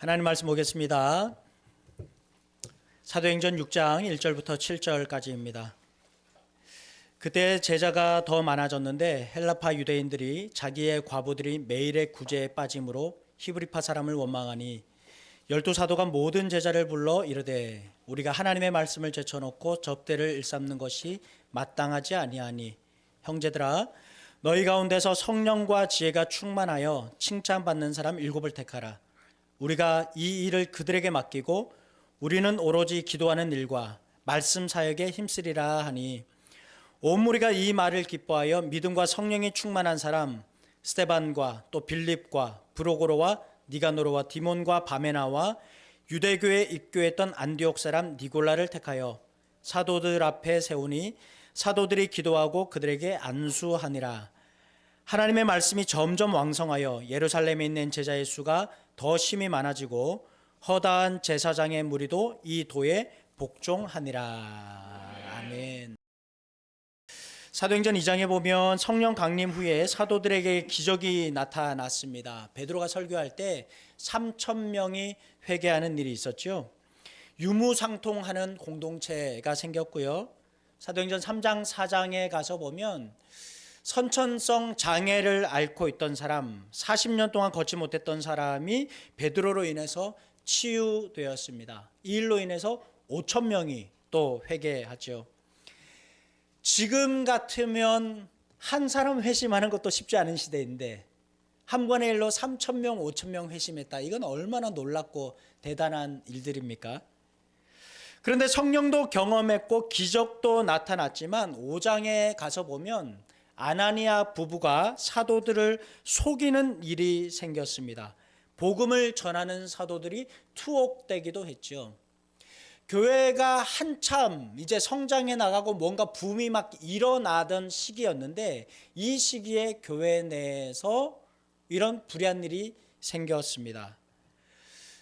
하나님 말씀 보겠습니다. 사도행전 6장 1절부터 7절까지입니다. 그때 제자가 더 많아졌는데 헬라파 유대인들이 자기의 과부들이 매일의 구제에 빠짐으로 히브리파 사람을 원망하니 열두 사도가 모든 제자를 불러 이르되 우리가 하나님의 말씀을 제쳐놓고 접대를 일삼는 것이 마땅하지 아니하니 형제들아 너희 가운데서 성령과 지혜가 충만하여 칭찬받는 사람 7을 택하라. 우리가 이 일을 그들에게 맡기고 우리는 오로지 기도하는 일과 말씀 사역에 힘쓰리라 하니 온 무리가 이 말을 기뻐하여 믿음과 성령이 충만한 사람 스데반과 또 빌립과 브로고로와 니가노르와 디몬과 바메나와 유대교에 입교했던 안디옥 사람 니골라를 택하여 사도들 앞에 세우니 사도들이 기도하고 그들에게 안수하니라. 하나님의 말씀이 점점 왕성하여 예루살렘에 있는 제자의 수가 더 심히 많아지고 허다한 제사장의 무리도 이 도에 복종하니라. 아멘. 사도행전 2장에 보면 성령 강림 후에 사도들에게 기적이 나타났습니다. 베드로가 설교할 때 3,000명이 회개하는 일이 있었죠. 유무상통하는 공동체가 생겼고요. 사도행전 3장 4장에 가서 보면 선천성 장애를 앓고 있던 사람, 40년 동안 걷지 못했던 사람이 베드로로 인해서 치유되었습니다. 이 일로 인해서 5,000명이 또 회개하죠. 지금 같으면 한 사람 회심하는 것도 쉽지 않은 시대인데 한 번의 일로 3,000명, 5,000명 회심했다. 이건 얼마나 놀랍고 대단한 일들입니까? 그런데 성령도 경험했고 기적도 나타났지만 5장에 가서 보면 아나니아 부부가 사도들을 속이는 일이 생겼습니다. 복음을 전하는 사도들이 투옥되기도 했죠. 교회가 한참 이제 성장해 나가고 뭔가 붐이 막 일어나던 시기였는데 이 시기에 교회 내에서 이런 불의한 일이 생겼습니다.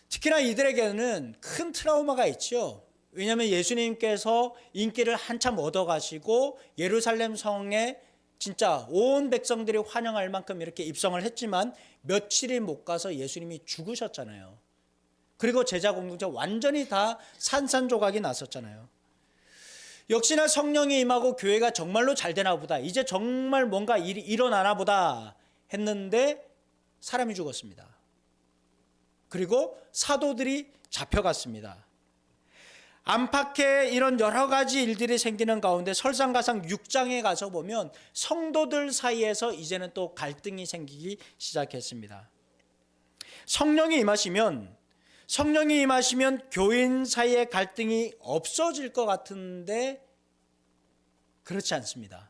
특히나 이들에게는 큰 트라우마가 있죠. 왜냐하면 예수님께서 인기를 한참 얻어가시고 예루살렘 성에 진짜 온 백성들이 환영할 만큼 이렇게 입성을 했지만 며칠이 못 가서 예수님이 죽으셨잖아요. 그리고 제자 공동체 완전히 다 산산조각이 났었잖아요. 역시나 성령이 임하고 교회가 정말로 잘 되나 보다. 이제 정말 뭔가 일이 일어나나 보다 했는데 사람이 죽었습니다. 그리고 사도들이 잡혀갔습니다. 안팎에 이런 여러 가지 일들이 생기는 가운데 설상가상 6장에 가서 보면 성도들 사이에서 이제는 또 갈등이 생기기 시작했습니다. 성령이 임하시면 교인 사이의 갈등이 없어질 것 같은데 그렇지 않습니다.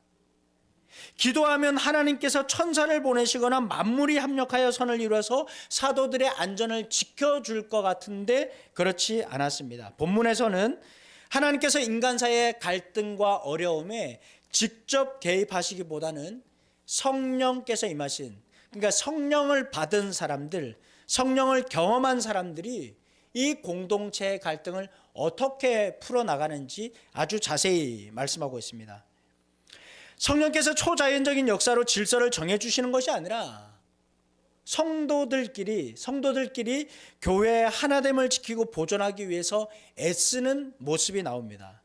기도하면 하나님께서 천사를 보내시거나 만물이 합력하여 선을 이루어서 사도들의 안전을 지켜줄 것 같은데 그렇지 않았습니다. 본문에서는 하나님께서 인간 사이의 갈등과 어려움에 직접 개입하시기보다는 성령께서 임하신, 그러니까 성령을 받은 사람들, 성령을 경험한 사람들이 이 공동체의 갈등을 어떻게 풀어나가는지 아주 자세히 말씀하고 있습니다. 성령께서 초자연적인 역사로 질서를 정해주시는 것이 아니라 성도들끼리 교회의 하나됨을 지키고 보존하기 위해서 애쓰는 모습이 나옵니다.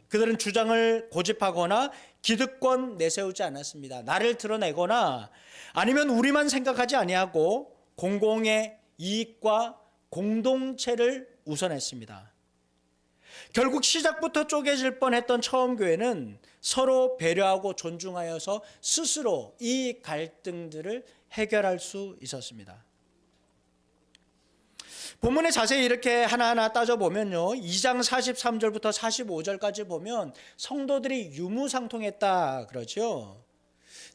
그들은 주장을 고집하거나 기득권 내세우지 않았습니다. 나를 드러내거나 아니면 우리만 생각하지 아니하고 공공의 이익과 공동체를 우선했습니다. 결국 시작부터 쪼개질 뻔했던 처음 교회는 서로 배려하고 존중하여서 스스로 이 갈등들을 해결할 수 있었습니다. 본문에 자세히 이렇게 하나하나 따져보면요, 2장 43절부터 45절까지 보면 성도들이 유무상통했다 그러죠.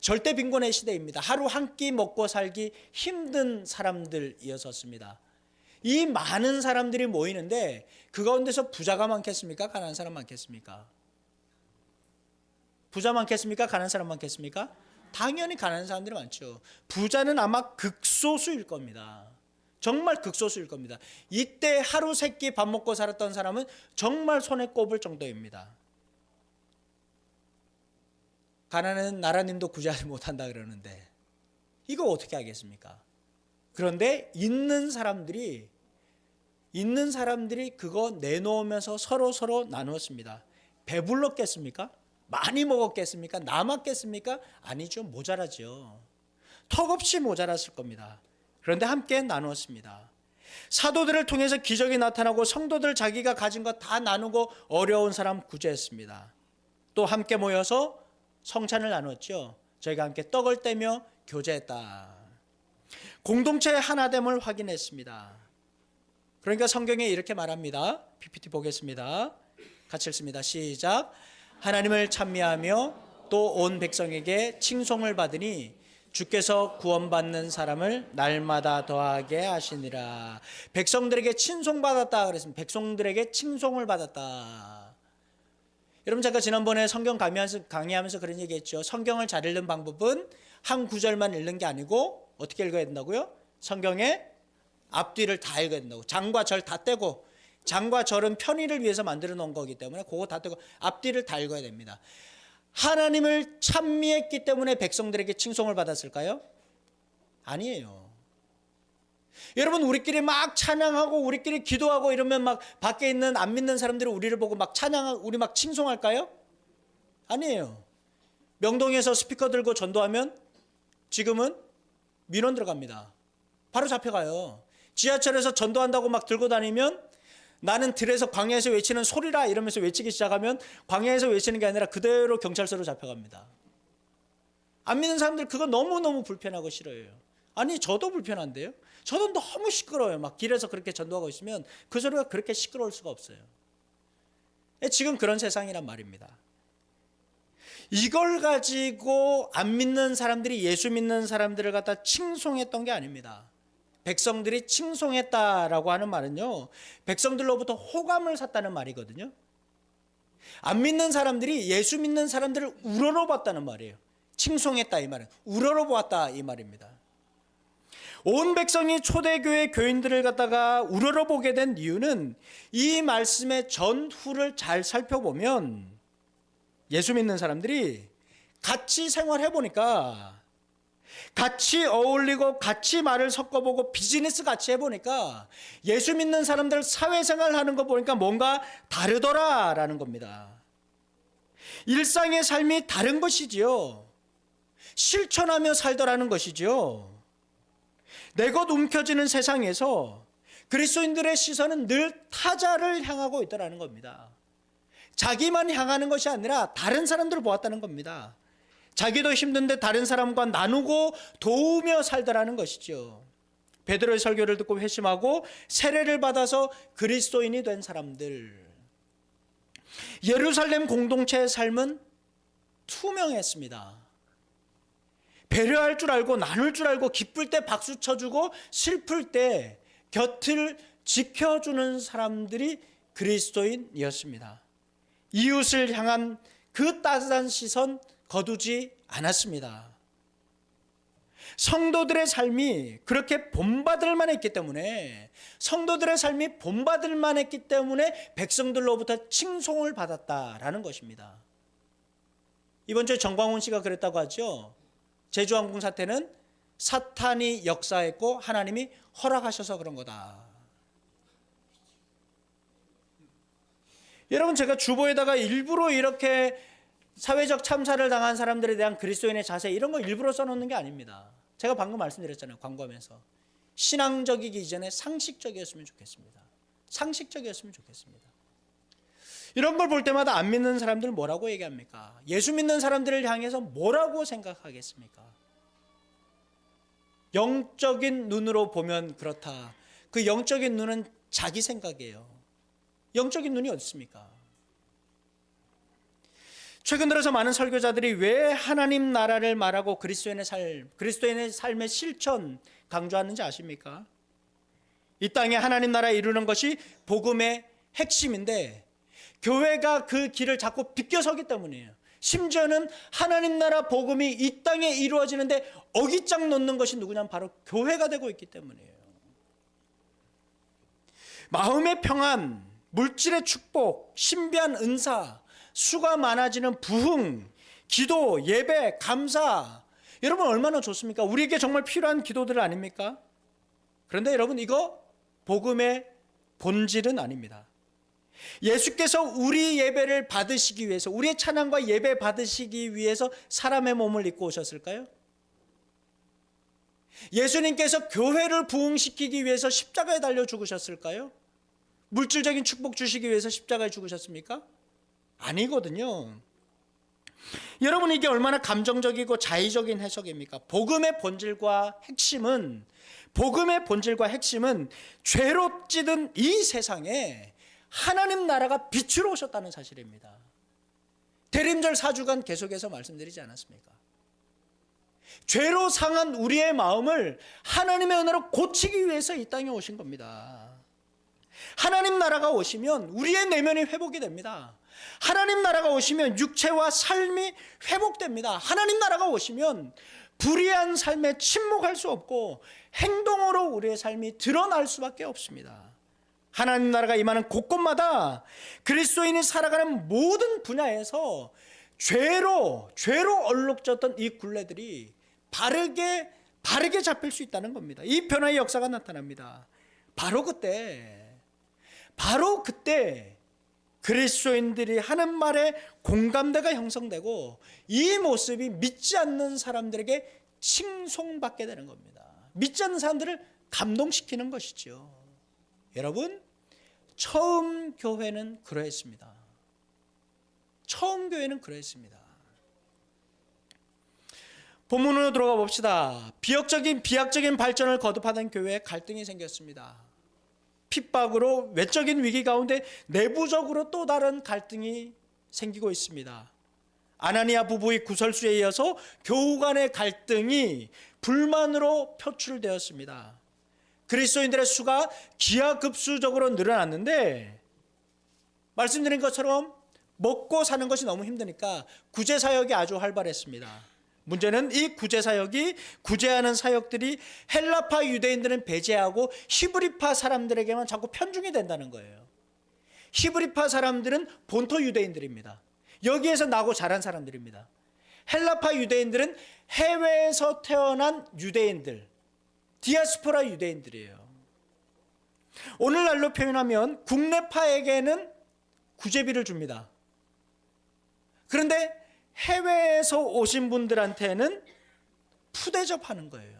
절대 빈곤의 시대입니다. 하루 한 끼 먹고 살기 힘든 사람들이었습니다. 이 많은 사람들이 모이는데 그 가운데서 부자가 많겠습니까? 가난한 사람 많겠습니까? 부자 많겠습니까? 가난한 사람 많겠습니까? 당연히 가난한 사람들이 많죠. 부자는 아마 극소수일 겁니다. 정말 극소수일 겁니다. 이때 하루 세 끼 밥 먹고 살았던 사람은 정말 손에 꼽을 정도입니다. 가난은 나라님도 구제하지 못한다 그러는데 이거 어떻게 하겠습니까? 그런데 있는 사람들이 있는 사람들이 그거 내놓으면서 서로 나누었습니다. 배불렀겠습니까? 많이 먹었겠습니까? 남았겠습니까? 아니죠. 모자라죠. 턱없이 모자랐을 겁니다. 그런데 함께 나누었습니다. 사도들을 통해서 기적이 나타나고 성도들 자기가 가진 것 다 나누고 어려운 사람 구제했습니다. 또 함께 모여서 성찬을 나눴죠. 저희가 함께 떡을 떼며 교제했다. 공동체의 하나됨을 확인했습니다. 그러니까 성경에 이렇게 말합니다. PPT 보겠습니다. 같이 읽습니다. 시작. 하나님을 찬미하며 또 온 백성에게 칭송을 받으니 주께서 구원받는 사람을 날마다 더하게 하시니라. 백성들에게 칭송받았다 그랬습니다. 백성들에게 칭송을 받았다. 여러분, 제가 지난번에 성경 강의하면서 그런 얘기했죠. 성경을 잘 읽는 방법은 한 구절만 읽는 게 아니고 어떻게 읽어야 된다고요? 성경의 앞뒤를 다 읽어야 된다고. 장과 절 다 떼고, 장과 절은 편의를 위해서 만들어 놓은 거기 때문에 그거 다 떼고 앞뒤를 다 읽어야 됩니다. 하나님을 찬미했기 때문에 백성들에게 칭송을 받았을까요? 아니에요. 여러분, 우리끼리 막 찬양하고 우리끼리 기도하고 이러면 막 밖에 있는 안 믿는 사람들이 우리를 보고 막 찬양하고 우리 막 칭송할까요? 아니에요. 명동에서 스피커 들고 전도하면 지금은 민원 들어갑니다. 바로 잡혀가요. 지하철에서 전도한다고 막 들고 다니면 나는 들에서 광야에서 외치는 소리라 이러면서 외치기 시작하면 광야에서 외치는 게 아니라 그대로 경찰서로 잡혀갑니다. 안 믿는 사람들 그거 너무너무 불편하고 싫어해요. 아니, 저도 불편한데요. 저도 너무 시끄러워요. 막 길에서 그렇게 전도하고 있으면 그 소리가 그렇게 시끄러울 수가 없어요. 지금 그런 세상이란 말입니다. 이걸 가지고 안 믿는 사람들이 예수 믿는 사람들을 갖다 칭송했던 게 아닙니다. 백성들이 칭송했다라고 하는 말은요, 백성들로부터 호감을 샀다는 말이거든요. 안 믿는 사람들이 예수 믿는 사람들을 우러러봤다는 말이에요. 칭송했다 이 말은 우러러보았다 이 말입니다. 온 백성이 초대교회 교인들을 갖다가 우러러보게 된 이유는 이 말씀의 전후를 잘 살펴보면 예수 믿는 사람들이 같이 생활해 보니까, 같이 어울리고 같이 말을 섞어보고 비즈니스 같이 해보니까 예수 믿는 사람들 사회생활 하는 거 보니까 뭔가 다르더라라는 겁니다. 일상의 삶이 다른 것이지요. 실천하며 살더라는 것이지요. 내 것 움켜쥐는 세상에서 그리스도인들의 시선은 늘 타자를 향하고 있더라는 겁니다. 자기만 향하는 것이 아니라 다른 사람들을 보았다는 겁니다. 자기도 힘든데 다른 사람과 나누고 도우며 살더라는 것이죠. 베드로의 설교를 듣고 회심하고 세례를 받아서 그리스도인이 된 사람들. 예루살렘 공동체의 삶은 투명했습니다. 배려할 줄 알고 나눌 줄 알고 기쁠 때 박수 쳐주고 슬플 때 곁을 지켜주는 사람들이 그리스도인이었습니다. 이웃을 향한 그 따뜻한 시선 거두지 않았습니다. 성도들의 삶이 그렇게 본받을 만했기 때문에, 성도들의 삶이 본받을 만했기 때문에 백성들로부터 칭송을 받았다라는 것입니다. 이번 주에 정광훈 씨가 그랬다고 하죠. 제주항공 사태는 사탄이 역사했고 하나님이 허락하셔서 그런 거다. 여러분, 제가 주보에다가 일부러 이렇게 사회적 참사를 당한 사람들에 대한 그리스도인의 자세 이런 거 일부러 써놓는 게 아닙니다. 제가 방금 말씀드렸잖아요. 광고하면서 신앙적이기 이전에 상식적이었으면 좋겠습니다. 상식적이었으면 좋겠습니다. 이런 걸 볼 때마다 안 믿는 사람들 뭐라고 얘기합니까? 예수 믿는 사람들을 향해서 뭐라고 생각하겠습니까? 영적인 눈으로 보면 그렇다. 그 영적인 눈은 자기 생각이에요. 영적인 눈이 어디 있습니까? 최근 들어서 많은 설교자들이 왜 하나님 나라를 말하고 그리스도인의 삶의 실천 강조하는지 아십니까? 이 땅에 하나님 나라 이루는 것이 복음의 핵심인데 교회가 그 길을 자꾸 비껴서기 때문이에요. 심지어는 하나님 나라 복음이 이 땅에 이루어지는데 어깃장 놓는 것이 누구냐면 바로 교회가 되고 있기 때문이에요. 마음의 평안, 물질의 축복, 신비한 은사, 수가 많아지는 부흥, 기도, 예배, 감사, 여러분 얼마나 좋습니까? 우리에게 정말 필요한 기도들 아닙니까? 그런데 여러분 이거 복음의 본질은 아닙니다. 예수께서 우리 예배를 받으시기 위해서, 우리의 찬양과 예배 받으시기 위해서 사람의 몸을 입고 오셨을까요? 예수님께서 교회를 부흥시키기 위해서 십자가에 달려 죽으셨을까요? 물질적인 축복 주시기 위해서 십자가에 죽으셨습니까? 아니거든요. 여러분, 이게 얼마나 감정적이고 자의적인 해석입니까? 복음의 본질과 핵심은 죄로 찌든 이 세상에 하나님 나라가 빛으로 오셨다는 사실입니다. 대림절 4주간 계속해서 말씀드리지 않았습니까? 죄로 상한 우리의 마음을 하나님의 은혜로 고치기 위해서 이 땅에 오신 겁니다. 하나님 나라가 오시면 우리의 내면이 회복이 됩니다. 하나님 나라가 오시면 육체와 삶이 회복됩니다. 하나님 나라가 오시면 불의한 삶에 침묵할 수 없고 행동으로 우리의 삶이 드러날 수밖에 없습니다. 하나님 나라가 임하는 곳곳마다 그리스도인이 살아가는 모든 분야에서 죄로 얼룩졌던 이 굴레들이 바르게 잡힐 수 있다는 겁니다. 이 변화의 역사가 나타납니다. 바로 그때 그리스도인들이 하는 말에 공감대가 형성되고 이 모습이 믿지 않는 사람들에게 칭송받게 되는 겁니다. 믿지 않는 사람들을 감동시키는 것이죠. 여러분, 처음 교회는 그러했습니다. 본문으로 들어가 봅시다. 비약적인 발전을 거듭하던 교회에 갈등이 생겼습니다. 핍박으로 외적인 위기 가운데 내부적으로 또 다른 갈등이 생기고 있습니다. 아나니아 부부의 구설수에 이어서 교우 간의 갈등이 불만으로 표출되었습니다. 그리스도인들의 수가 기하급수적으로 늘어났는데 말씀드린 것처럼 먹고 사는 것이 너무 힘드니까 구제사역이 아주 활발했습니다. 문제는 이 구제하는 사역들이 헬라파 유대인들은 배제하고 히브리파 사람들에게만 자꾸 편중이 된다는 거예요. 히브리파 사람들은 본토 유대인들입니다. 여기에서 나고 자란 사람들입니다. 헬라파 유대인들은 해외에서 태어난 유대인들, 디아스포라 유대인들이에요. 오늘날로 표현하면 국내파에게는 구제비를 줍니다. 그런데 해외에서 오신 분들한테는 푸대접하는 거예요.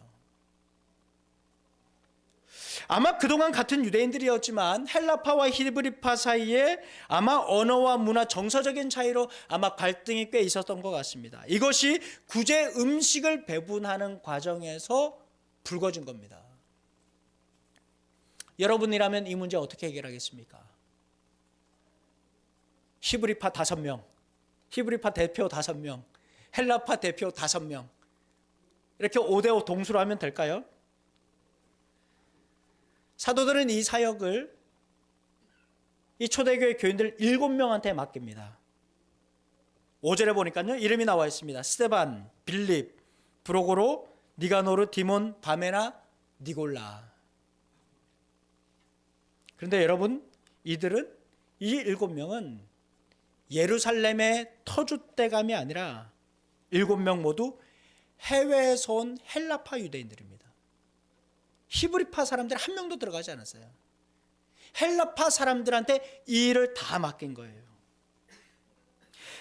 아마 그동안 같은 유대인들이었지만 헬라파와 히브리파 사이에 아마 언어와 문화 정서적인 차이로 아마 갈등이 꽤 있었던 것 같습니다. 이것이 구제 음식을 배분하는 과정에서 불거진 겁니다. 여러분이라면 이 문제 어떻게 해결하겠습니까? 히브리파 5명, 히브리파 대표 5명, 헬라파 대표 5명, 이렇게 5대5 동수로 하면 될까요? 사도들은 이 사역을 이 초대교회 교인들 7명한테 맡깁니다. 5절에 보니까요, 이름이 나와 있습니다. 스데반, 빌립, 브로고로, 니가노르, 디몬, 바메나, 니골라. 그런데 여러분, 이 7명은 예루살렘의 터줏대감이 아니라 7명 모두 해외에서 온 헬라파 유대인들입니다. 히브리파 사람들 한 명도 들어가지 않았어요. 헬라파 사람들한테 이 일을 다 맡긴 거예요.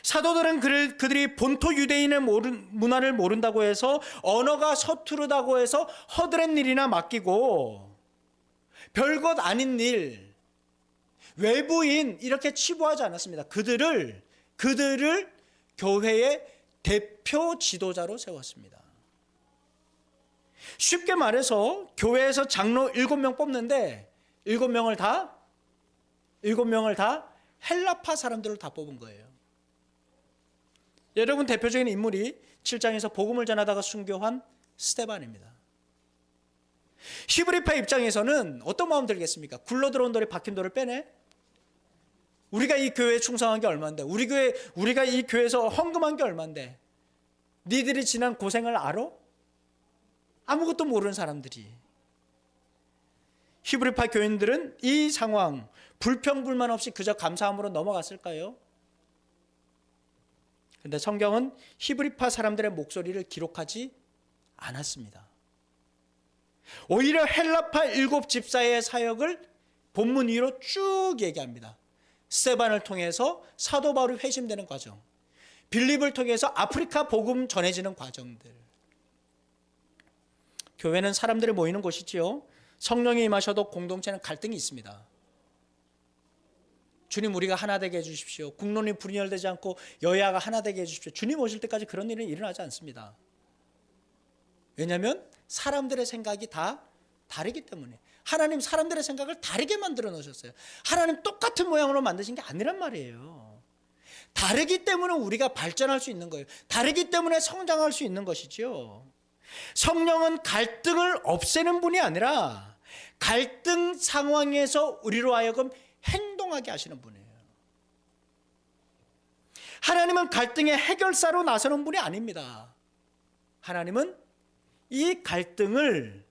사도들은 그들이 본토 유대인의 문화를 모른다고 해서, 언어가 서투르다고 해서 허드렛 일이나 맡기고 별것 아닌 일, 외부인 이렇게 치부하지 않았습니다. 그들을 교회의 대표 지도자로 세웠습니다. 쉽게 말해서 교회에서 장로 7명 뽑는데 7명을 다 헬라파 사람들을 다 뽑은 거예요. 여러분, 대표적인 인물이 7장에서 복음을 전하다가 순교한 스데반입니다. 히브리파 입장에서는 어떤 마음 들겠습니까? 굴러들어온 돌이 박힌 돌을 빼내? 우리가 이 교회에 충성한 게 얼마인데, 우리가 이 교회에서 헌금한 게 얼마인데, 니들이 지난 고생을 알아? 아무것도 모르는 사람들이. 히브리파 교인들은 이 상황 불평불만 없이 그저 감사함으로 넘어갔을까요? 그런데 성경은 히브리파 사람들의 목소리를 기록하지 않았습니다. 오히려 헬라파 7 집사의 사역을 본문 위로 쭉 얘기합니다. 스데반을 통해서 사도 바울이 회심되는 과정, 빌립을 통해서 아프리카 복음 전해지는 과정들. 교회는 사람들이 모이는 곳이지요. 성령이 임하셔도 공동체는 갈등이 있습니다. 주님, 우리가 하나 되게 해주십시오. 국론이 분열되지 않고 여야가 하나 되게 해주십시오. 주님 오실 때까지 그런 일은 일어나지 않습니다. 왜냐하면 사람들의 생각이 다 다르기 때문에. 하나님 사람들의 생각을 다르게 만들어 놓으셨어요. 하나님 똑같은 모양으로 만드신 게 아니란 말이에요. 다르기 때문에 우리가 발전할 수 있는 거예요. 다르기 때문에 성장할 수 있는 것이죠. 성령은 갈등을 없애는 분이 아니라 갈등 상황에서 우리로 하여금 행동하게 하시는 분이에요. 하나님은 갈등의 해결사로 나서는 분이 아닙니다. 하나님은 이 갈등을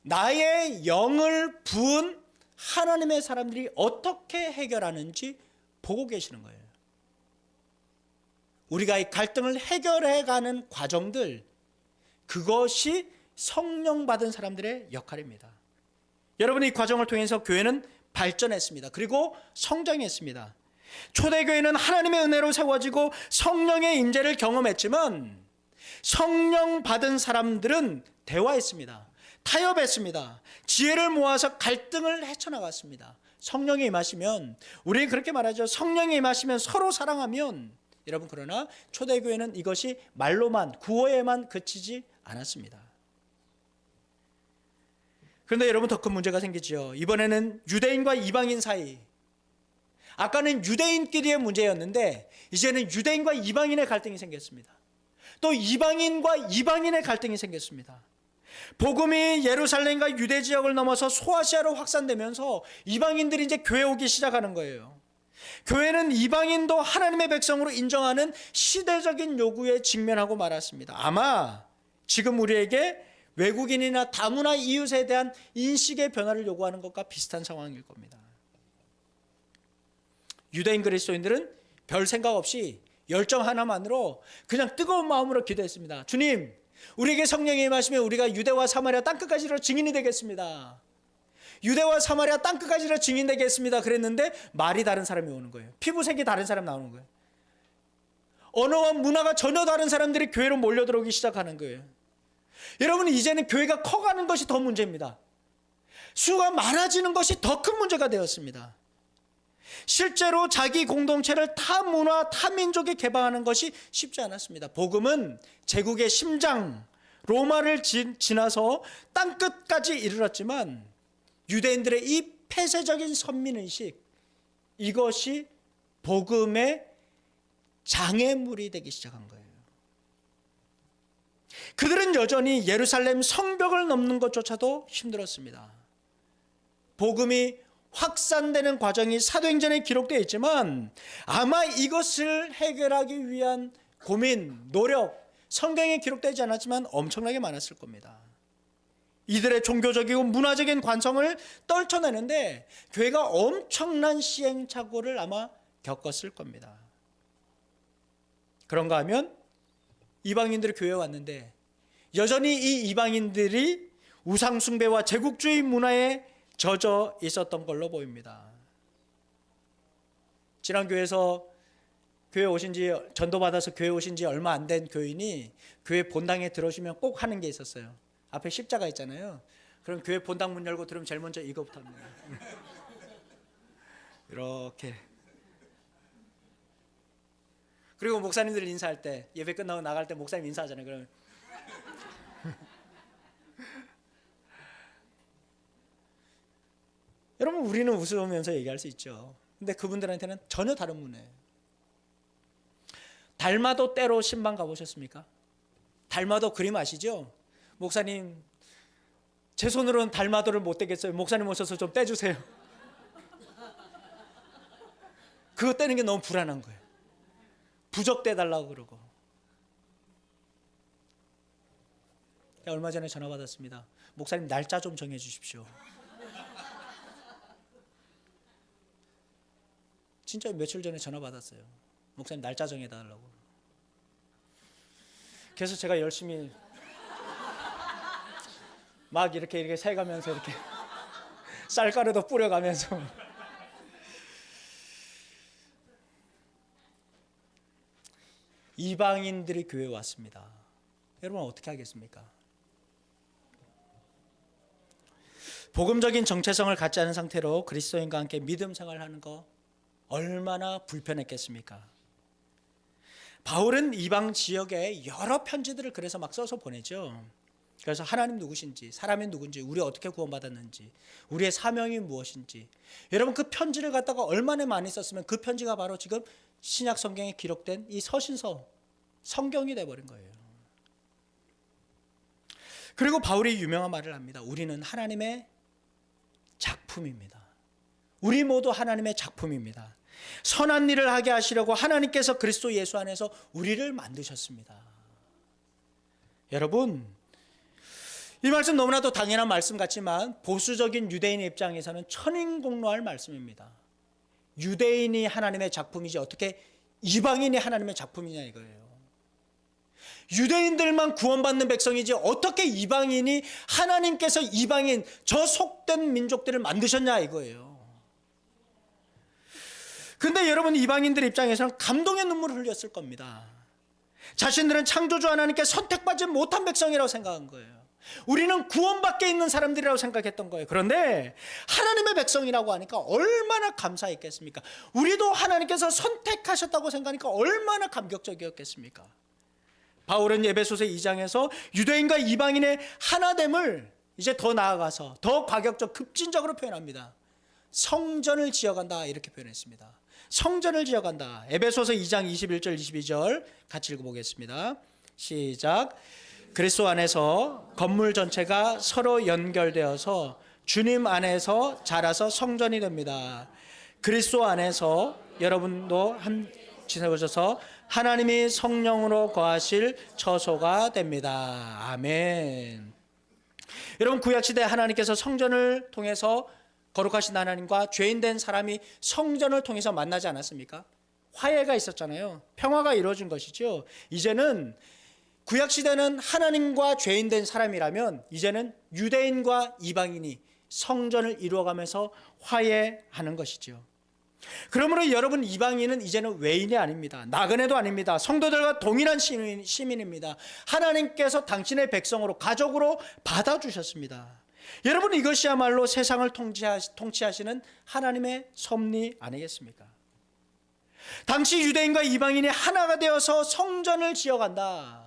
나의 영을 부은 하나님의 사람들이 어떻게 해결하는지 보고 계시는 거예요. 우리가 이 갈등을 해결해가는 과정들, 그것이 성령 받은 사람들의 역할입니다. 여러분, 이 과정을 통해서 교회는 발전했습니다. 그리고 성장했습니다. 초대교회는 하나님의 은혜로 세워지고 성령의 임재를 경험했지만 성령 받은 사람들은 대화했습니다. 타협했습니다. 지혜를 모아서 갈등을 헤쳐나갔습니다. 성령이 임하시면, 우리는 그렇게 말하죠. 성령이 임하시면 서로 사랑하면. 여러분, 그러나 초대교회는 이것이 말로만, 구호에만 그치지 않았습니다. 그런데 여러분, 더 큰 문제가 생기죠. 이번에는 유대인과 이방인 사이. 아까는 유대인끼리의 문제였는데 이제는 유대인과 이방인의 갈등이 생겼습니다. 또 이방인과 이방인의 갈등이 생겼습니다. 복음이 예루살렘과 유대 지역을 넘어서 소아시아로 확산되면서 이방인들이 이제 교회 오기 시작하는 거예요. 교회는 이방인도 하나님의 백성으로 인정하는 시대적인 요구에 직면하고 말았습니다. 아마 지금 우리에게 외국인이나 다문화 이웃에 대한 인식의 변화를 요구하는 것과 비슷한 상황일 겁니다. 유대인 그리스도인들은 별 생각 없이 열정 하나만으로 그냥 뜨거운 마음으로 기도했습니다. 주님, 우리에게 성령이 임하시면 우리가 유대와 사마리아 땅끝까지로 증인이 되겠습니다. 유대와 사마리아 땅끝까지로 증인 되겠습니다. 그랬는데 말이 다른 사람이 오는 거예요. 피부색이 다른 사람 나오는 거예요. 언어와 문화가 전혀 다른 사람들이 교회로 몰려 들어오기 시작하는 거예요. 여러분, 이제는 교회가 커가는 것이 더 문제입니다. 수가 많아지는 것이 더 큰 문제가 되었습니다. 실제로 자기 공동체를 타 문화, 타 민족에 개방하는 것이 쉽지 않았습니다. 복음은 제국의 심장, 로마를 지나서 땅끝까지 이르렀지만 유대인들의 이 폐쇄적인 선민의식, 이것이 복음의 장애물이 되기 시작한 거예요. 그들은 여전히 예루살렘 성벽을 넘는 것조차도 힘들었습니다. 복음이 확산되는 과정이 사도행전에 기록되어 있지만 아마 이것을 해결하기 위한 고민, 노력, 성경에 기록되지 않았지만 엄청나게 많았을 겁니다. 이들의 종교적이고 문화적인 관성을 떨쳐내는데 교회가 엄청난 시행착오를 아마 겪었을 겁니다. 그런가 하면 이방인들이 교회에 왔는데 여전히 이 이방인들이 우상숭배와 제국주의 문화에 젖어 있었던 걸로 보입니다. 지난 교회에서 교회 오신 지, 전도받아서 교회 오신 지 얼마 안 된 교인이 교회 본당에 들어오시면 꼭 하는 게 있었어요. 앞에 십자가 있잖아요. 그럼 교회 본당 문 열고 들으면 제일 먼저 이거부터 합니다. 이렇게. 그리고 목사님들 인사할 때, 예배 끝나고 나갈 때 목사님 인사하잖아요. 그러면 여러분, 우리는 웃으면서 얘기할 수 있죠. 근데 그분들한테는 전혀 다른 문화예요. 달마도 때로 신방 가보셨습니까? 달마도 그림 아시죠? 목사님, 제 손으로는 달마도를 못 떼겠어요. 목사님 오셔서 좀 떼주세요. 그거 떼는 게 너무 불안한 거예요. 부적 떼달라고 그러고. 얼마 전에 전화 받았습니다. 목사님, 날짜 좀 정해 주십시오. 진짜 며칠 전에 전화 받았어요. 목사님, 날짜 정해달라고. 그래서 제가 열심히 막 이렇게 세가면서 이렇게 쌀가루도 뿌려가면서. 이방인들이 교회에 왔습니다. 여러분 어떻게 하겠습니까? 복음적인 정체성을 갖지 않은 상태로 그리스도인과 함께 믿음 생활하는 거 얼마나 불편했겠습니까? 바울은 이방 지역에 여러 편지들을 그래서 막 써서 보내죠. 그래서 하나님 누구신지, 사람이 누군지, 우리 어떻게 구원받았는지, 우리의 사명이 무엇인지. 여러분 그 편지를 갖다가 얼마나 많이 썼으면 그 편지가 바로 지금 신약 성경에 기록된 이 서신서, 성경이 돼버린 거예요. 그리고 바울이 유명한 말을 합니다. 우리는 하나님의 작품입니다. 우리 모두 하나님의 작품입니다. 선한 일을 하게 하시려고 하나님께서 그리스도 예수 안에서 우리를 만드셨습니다. 여러분, 이 말씀 너무나도 당연한 말씀 같지만 보수적인 유대인의 입장에서는 천인공노할 말씀입니다. 유대인이 하나님의 작품이지 어떻게 이방인이 하나님의 작품이냐 이거예요. 유대인들만 구원받는 백성이지 어떻게 이방인이 하나님께서 이방인 저 속된 민족들을 만드셨냐 이거예요. 근데 여러분 이방인들 입장에서는 감동의 눈물을 흘렸을 겁니다. 자신들은 창조주 하나님께 선택받지 못한 백성이라고 생각한 거예요. 우리는 구원 밖에 있는 사람들이라고 생각했던 거예요. 그런데 하나님의 백성이라고 하니까 얼마나 감사했겠습니까? 우리도 하나님께서 선택하셨다고 생각하니까 얼마나 감격적이었겠습니까? 바울은 에베소서 2장에서 유대인과 이방인의 하나됨을 이제 더 나아가서 더 과격적 급진적으로 표현합니다. 성전을 지어간다 이렇게 표현했습니다. 성전을 지어간다. 에베소서 2장 21절 22절 같이 읽어보겠습니다. 시작. 그리스도 안에서 건물 전체가 서로 연결되어서 주님 안에서 자라서 성전이 됩니다. 그리스도 안에서 여러분도 한 지내보셔서 하나님이 성령으로 거하실 처소가 됩니다. 아멘. 여러분 구약시대 하나님께서 성전을 통해서 거룩하신 하나님과 죄인된 사람이 성전을 통해서 만나지 않았습니까? 화해가 있었잖아요. 평화가 이루어진 것이죠. 이제는 구약시대는 하나님과 죄인된 사람이라면 이제는 유대인과 이방인이 성전을 이루어가면서 화해하는 것이죠. 그러므로 여러분 이방인은 이제는 외인이 아닙니다. 나그네도 아닙니다. 성도들과 동일한 시민입니다. 하나님께서 당신의 백성으로 가족으로 받아주셨습니다. 여러분 이것이야말로 세상을 통치하시는 하나님의 섭리 아니겠습니까? 당시 유대인과 이방인이 하나가 되어서 성전을 지어간다.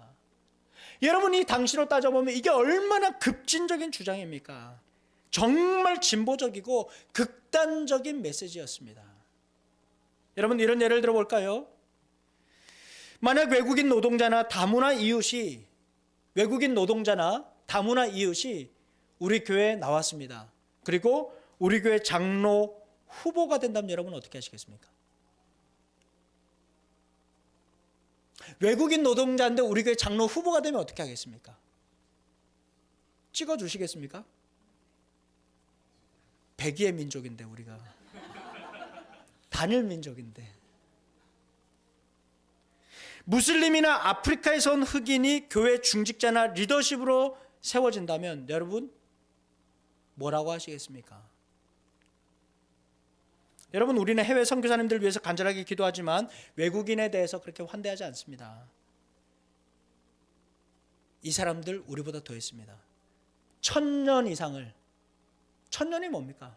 여러분 이 당시로 따져보면 이게 얼마나 급진적인 주장입니까? 정말 진보적이고 극단적인 메시지였습니다. 여러분 이런 예를 들어볼까요? 만약 외국인 노동자나 다문화 이웃이 우리 교회에 나왔습니다. 그리고 우리 교회 장로 후보가 된다면 여러분 어떻게 하시겠습니까? 외국인 노동자인데 우리 교회 장로 후보가 되면 어떻게 하겠습니까? 찍어주시겠습니까? 백의의 민족인데 우리가 단일 민족인데 무슬림이나 아프리카에서 온 흑인이 교회 중직자나 리더십으로 세워진다면 여러분 뭐라고 하시겠습니까? 여러분 우리는 해외 선교사님들 위해서 간절하게 기도하지만 외국인에 대해서 그렇게 환대하지 않습니다. 이 사람들 우리보다 더 했습니다. 1000년 이상을, 1000년이 뭡니까?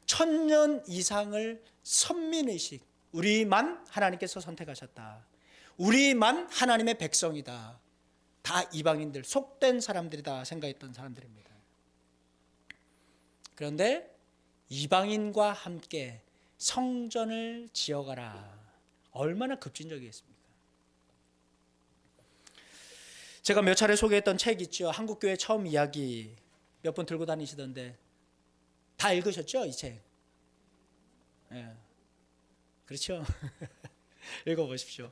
1000년 이상을 선민의식, 우리만 하나님께서 선택하셨다. 우리만 하나님의 백성이다. 다 이방인들, 속된 사람들이다 생각했던 사람들입니다. 그런데 이방인과 함께 성전을 지어가라. 얼마나 급진적이겠습니까? 제가 몇 차례 소개했던 책 있죠. 한국교회 처음 이야기 몇 번 들고 다니시던데 다 읽으셨죠? 이 책. 네. 그렇죠? 읽어보십시오.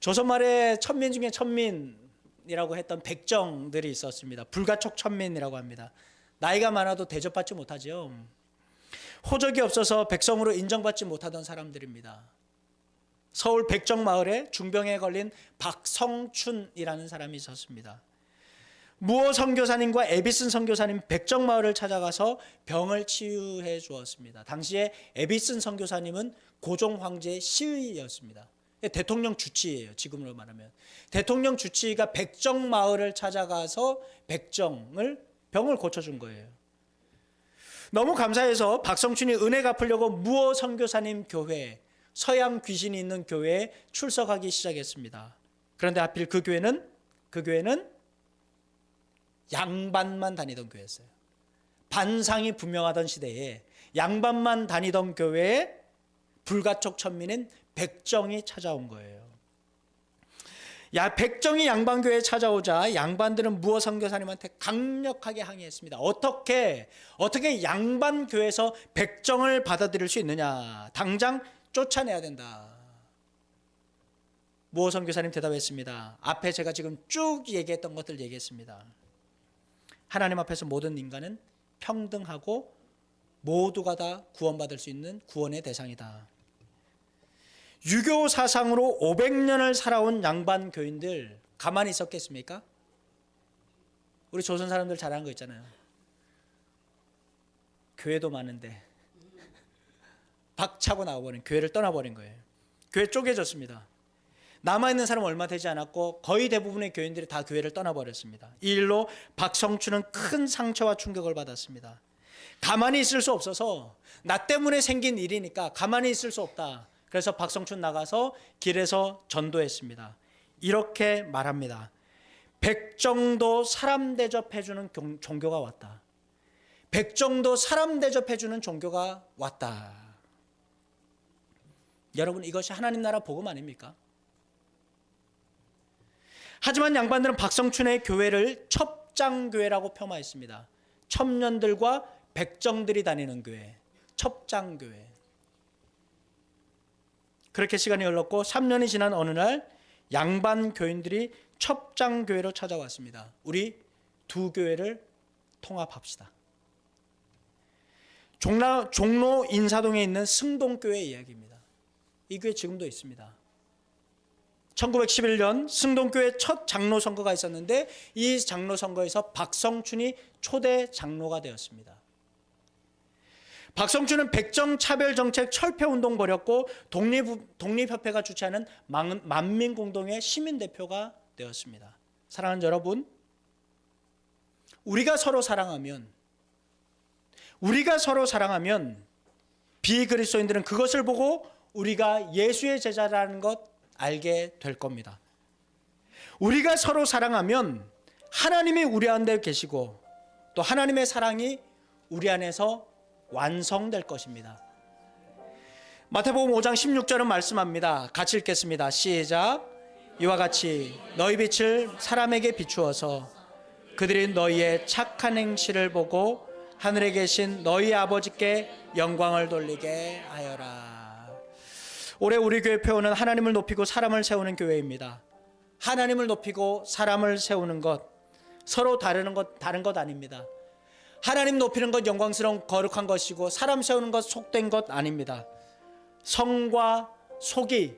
조선 말에 천민 중에 천민이라고 했던 백정들이 있었습니다. 불가촉 천민이라고 합니다. 나이가 많아도 대접받지 못하죠. 호적이 없어서 백성으로 인정받지 못하던 사람들입니다. 서울 백정마을에 중병에 걸린 박성춘이라는 사람이 있었습니다. 무호 선교사님과 에비슨 선교사님 백정마을을 찾아가서 병을 치유해 주었습니다. 당시에 에비슨 선교사님은 고종 황제의 시의였습니다. 대통령 주치의예요. 지금으로 말하면 대통령 주치의가 백정마을을 찾아가서 병을 고쳐준 거예요. 너무 감사해서 박성춘이 은혜 갚으려고 무호 선교사님 교회, 서양 귀신이 있는 교회에 출석하기 시작했습니다. 그런데 하필 그 교회는 양반만 다니던 교회였어요. 반상이 분명하던 시대에 양반만 다니던 교회에 불가촉 천민인 백정이 찾아온 거예요. 백정이 양반교회에 찾아오자 양반들은 무호 선교사님한테 강력하게 항의했습니다. 어떻게 양반교회에서 백정을 받아들일 수 있느냐. 당장 쫓아내야 된다. 무호 선교사님 대답했습니다. 앞에 제가 지금 쭉 얘기했던 것들 얘기했습니다. 하나님 앞에서 모든 인간은 평등하고 모두가 다 구원받을 수 있는 구원의 대상이다. 유교 사상으로 500년을 살아온 양반 교인들 가만히 있었겠습니까? 우리 조선 사람들 잘하는 거 있잖아요. 교회도 많은데 박차고 나와버린, 교회를 떠나버린 거예요. 교회 쪼개졌습니다. 남아있는 사람 얼마 되지 않았고 거의 대부분의 교인들이 다 교회를 떠나버렸습니다. 이 일로 박성춘은 큰 상처와 충격을 받았습니다. 가만히 있을 수 없어서, 나 때문에 생긴 일이니까 가만히 있을 수 없다. 그래서 박성춘 나가서 길에서 전도했습니다. 이렇게 말합니다. 백정도 사람 대접해주는 종교가 왔다. 백정도 사람 대접해주는 종교가 왔다. 여러분, 이것이 하나님 나라 복음 아닙니까? 하지만 양반들은 박성춘의 교회를 첩장교회라고 폄하했습니다. 첩년들과 백정들이 다니는 교회, 첩장교회. 그렇게 시간이 흘렀고 3년이 지난 어느 날 양반 교인들이 첩장교회로 찾아왔습니다. 우리 두 교회를 통합합시다. 종로 인사동에 있는 승동교회 이야기입니다. 이 교회 지금도 있습니다. 1911년 승동교회 첫 장로 선거가 있었는데 이 장로 선거에서 박성춘이 초대 장로가 되었습니다. 박성춘은 백정차별정책 철폐운동 벌였고 독립협회가 주최하는 만민공동의 시민대표가 되었습니다. 사랑하는 여러분, 우리가 서로 사랑하면 비그리스도인들은 그것을 보고 우리가 예수의 제자라는 것 알게 될 겁니다. 우리가 서로 사랑하면 하나님이 우리 안에 계시고 또 하나님의 사랑이 우리 안에서 완성될 것입니다. 마태복음 5장 16절은 말씀합니다. 같이 읽겠습니다. 시작. 이와 같이 너희 빛을 사람에게 비추어서 그들이 너희의 착한 행실을 보고 하늘에 계신 너희 아버지께 영광을 돌리게 하여라. 올해 우리 교회 표어는 하나님을 높이고 사람을 세우는 교회입니다. 하나님을 높이고 사람을 세우는 것, 서로 다른 것 아닙니다. 하나님 높이는 것 영광스러운 거룩한 것이고 사람 세우는 것 속된 것 아닙니다. 성과 속이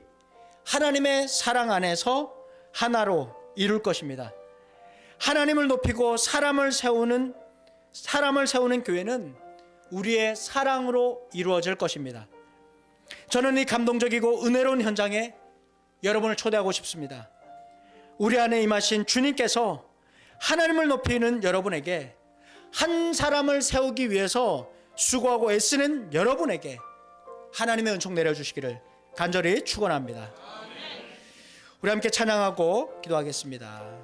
하나님의 사랑 안에서 하나로 이룰 것입니다. 하나님을 높이고 사람을 세우는 교회는 우리의 사랑으로 이루어질 것입니다. 저는 이 감동적이고 은혜로운 현장에 여러분을 초대하고 싶습니다. 우리 안에 임하신 주님께서 하나님을 높이는 여러분에게, 한 사람을 세우기 위해서 수고하고 애쓰는 여러분에게 하나님의 은총 내려주시기를 간절히 축원합니다. 우리 함께 찬양하고 기도하겠습니다.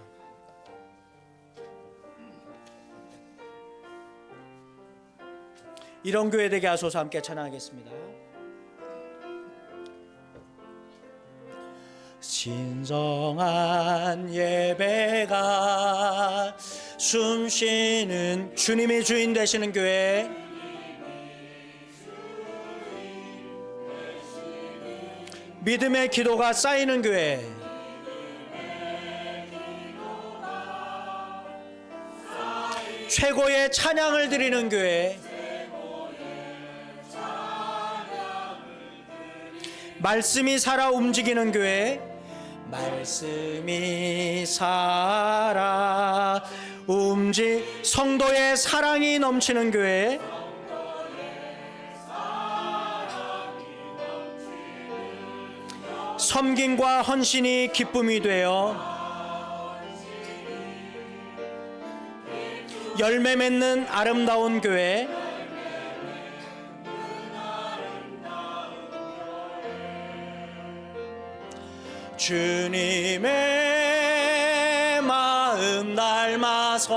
이런 교회 되게 하소서. 함께 찬양하겠습니다. 진정한 예배가 숨쉬는 주님이 주인 되시는 교회, 믿음의 기도가 쌓이는 교회, 최고의 찬양을 드리는 교회, 말씀이 살아 움직이는 교회, 말씀이 살아 누구든지 성도의 사랑이 넘치는 교회, 섬김과 헌신이 기쁨이 되어 열매 맺는 아름다운 교회, 주님의 마음 닮아서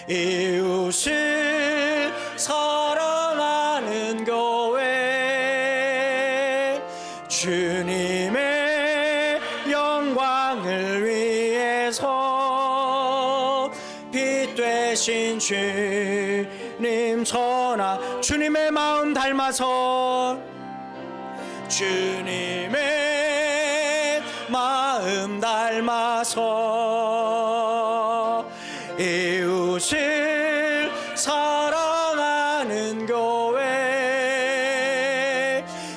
이웃을 사랑하는 교회, 주님의 영광을 위해서 빛 되신 주님 전하, 주님의 마음 닮아서 주님의 마음 닮아서 이웃을 사랑하는 교회,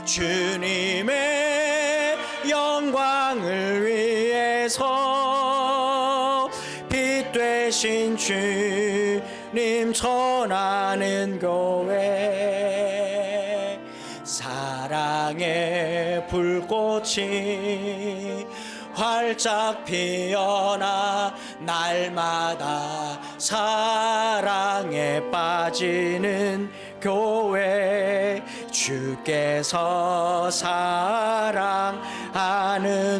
주님의 영광을 위해서 빛 되신 주님 전하는 교회, 사랑의 불꽃이 활짝 피어나 날마다 사랑에 빠지는 교회, 주께서 사랑하는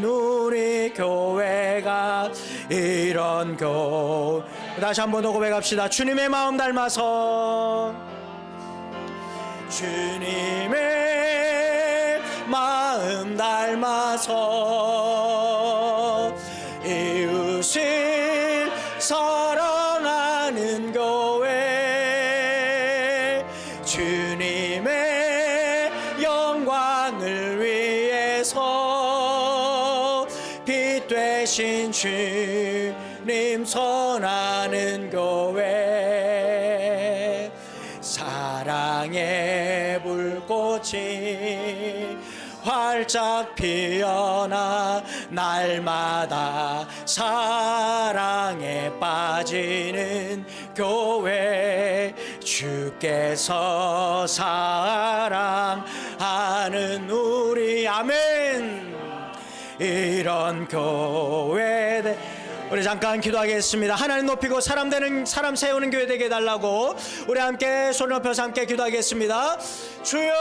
우리 교회가 이런 교회. 다시 한번 더 고백합시다. 주님의 마음 닮아서, 주님의 마음 닮아서 이웃을 사랑하는 교회, 주님의 영광을 위해서 빛 되신 주님 선하는 교회, 사랑의 불꽃이 활짝 피어나 날마다 사랑에 빠지는 교회, 주께서 사랑하는 우리 아멘 이런 교회. 우리 잠깐 기도하겠습니다. 하나님 높이고 사람 세우는 교회 되게 해달라고 우리 함께 손 높여서 함께 기도하겠습니다. 주여,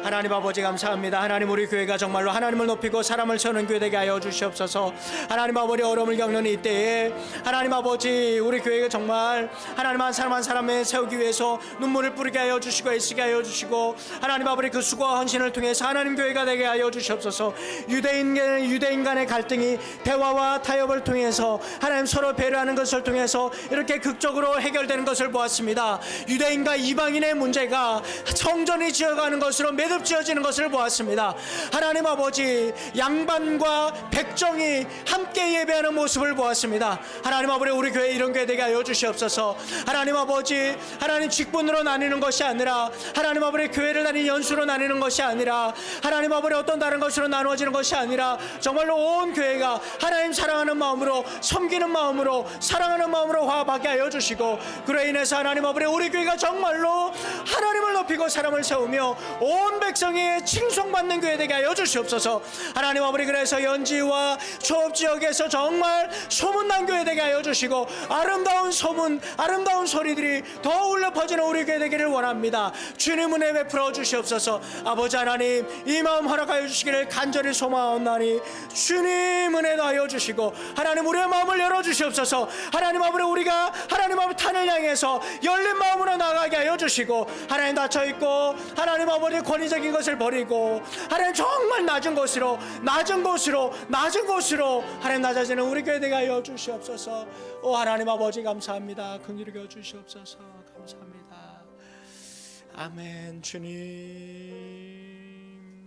하나님 아버지 감사합니다. 하나님, 우리 교회가 정말로 하나님을 높이고 사람을 세우는 교회 되게 하여 주시옵소서. 하나님 아버지, 어려움을 겪는 이때에 하나님 아버지, 우리 교회가 정말 하나님 한 사람 한 사람을 세우기 위해서 눈물을 뿌리게 하여 주시고 애쓰게 하여 주시고, 하나님 아버지 그 수고와 헌신을 통해서 하나님 교회가 되게 하여 주시옵소서. 유대인 간의 갈등이 대화와 타협을 통해서 하나님 서로 배려하는 것을 통해서 이렇게 극적으로 해결되는 것을 보았습니다. 유대인과 이방인의 문제가 성전이 지어가는 것으로 매듭 지어지는 것을 보았습니다. 하나님 아버지, 양반과 백정이 함께 예배하는 모습을 보았습니다. 하나님 아버지, 우리 교회 이런 교회 되게 하여 주시옵소서. 하나님 아버지, 하나님 직분으로 나뉘는 것이 아니라, 하나님 아버지 교회를 다니는 연수로 나뉘는 것이 아니라, 하나님 아버지 어떤 다른 것으로 나누어지는 것이 아니라 정말로 온 교회가 하나님 사랑하는 마음으로, 섬기는 마음으로, 사랑하는 마음으로 화합하게 하여 주시고, 그로 인해서 하나님 아버지 우리 교회가 정말로 하나님을 높이고 사람을 세우며 온 백성이 칭송받는 교회 되게 하여 주시옵소서. 하나님 아버지, 그래서 연지와 초읍지역에서 정말 소문난 교회 되게 하여 주시고, 아름다운 소문, 아름다운 소리들이 더 울려 퍼지는 우리 교회 되기를 원합니다. 주님 은혜 베풀어 주시옵소서. 아버지 하나님, 이 마음 허락하여 주시기를 간절히 소망하옵나니 주님 은혜 더하여 주시고, 하나님 우리의 마음을 열어 주시옵소서. 하나님 아버지, 우리가 하나님 아버지 탄을 향해서 열린 마음으로 나가게 하여 주시고, 하나님 닫혀있고 하나님 아버지 권위적인 것을 버리고 하나님 정말 낮은 곳으로 하나님 낮아지는 우리 교회 되게 하여 주시옵소서. 오 하나님 아버지 감사합니다. 긍휼히 여겨 주시옵소서. 감사합니다. 아멘. 주님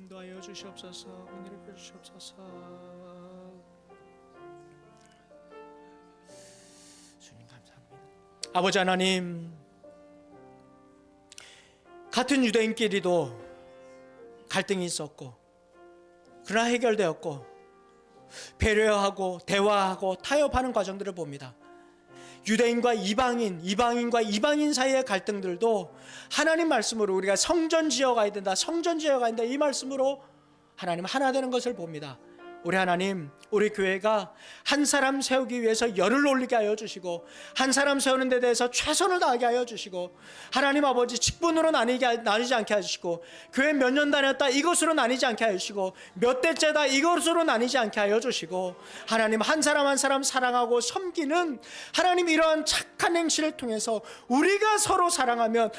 도하여 주시옵소서. 긍휼히 여겨 주시옵소서. 주님 감사합니다. 아버지 하나님, 같은 유대인끼리도 갈등이 있었고 그러나 해결되었고, 배려하고 대화하고 타협하는 과정들을 봅니다. 유대인과 이방인과 이방인 사이의 갈등들도 하나님 말씀으로 우리가 성전 지어가야 된다, 성전 지어가야 된다, 이 말씀으로 하나님 하나 되는 것을 봅니다. 우리 하나님, 우리 교회가 한 사람 세우기 위해서 열을 올리게 하여 주시고, 한 사람 세우는 데 대해서 최선을 다하게 하여 주시고, 하나님 아버지 직분으로 나뉘지 않게 하시고, 교회 몇 년 다녔다 이것으로 나뉘지 않게 하여 주시고, 몇 대째다 이것으로 나뉘지 않게 하여 주시고, 하나님 한 사람 한 사람 사랑하고 섬기는 하나님 이러한 착한 행실을 통해서 우리가 서로 사랑하면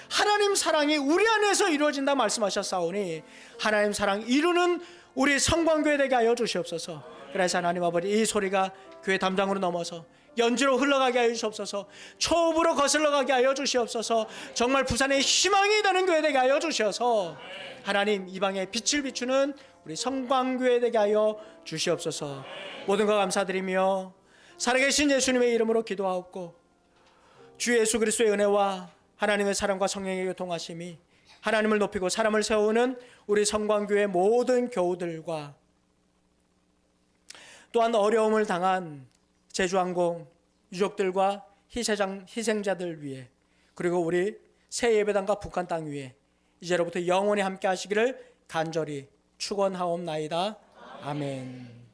하나님 사랑이 우리 안에서 이루어진다 말씀하셨사오니, 하나님 사랑 이루는 우리 성광교회 되게 하여 주시옵소서. 그래서 하나님 아버지, 이 소리가 교회 담장으로 넘어서 연주로 흘러가게 하여 주시옵소서. 초읍으로 거슬러가게 하여 주시옵소서. 정말 부산의 희망이 되는 교회 되게 하여 주시옵소서. 하나님 이방에 빛을 비추는 우리 성광교회 되게 하여 주시옵소서. 모든 것 감사드리며 살아계신 예수님의 이름으로 기도하옵고, 주 예수 그리스도의 은혜와 하나님의 사랑과 성령의 교통하심이 하나님을 높이고 사람을 세우는 우리 성광교회 모든 교우들과, 또한 어려움을 당한 제주항공 유족들과 희생자들 위해, 그리고 우리 새 예배당과 북한 땅 위에 이제로부터 영원히 함께 하시기를 간절히 축원하옵나이다. 아멘.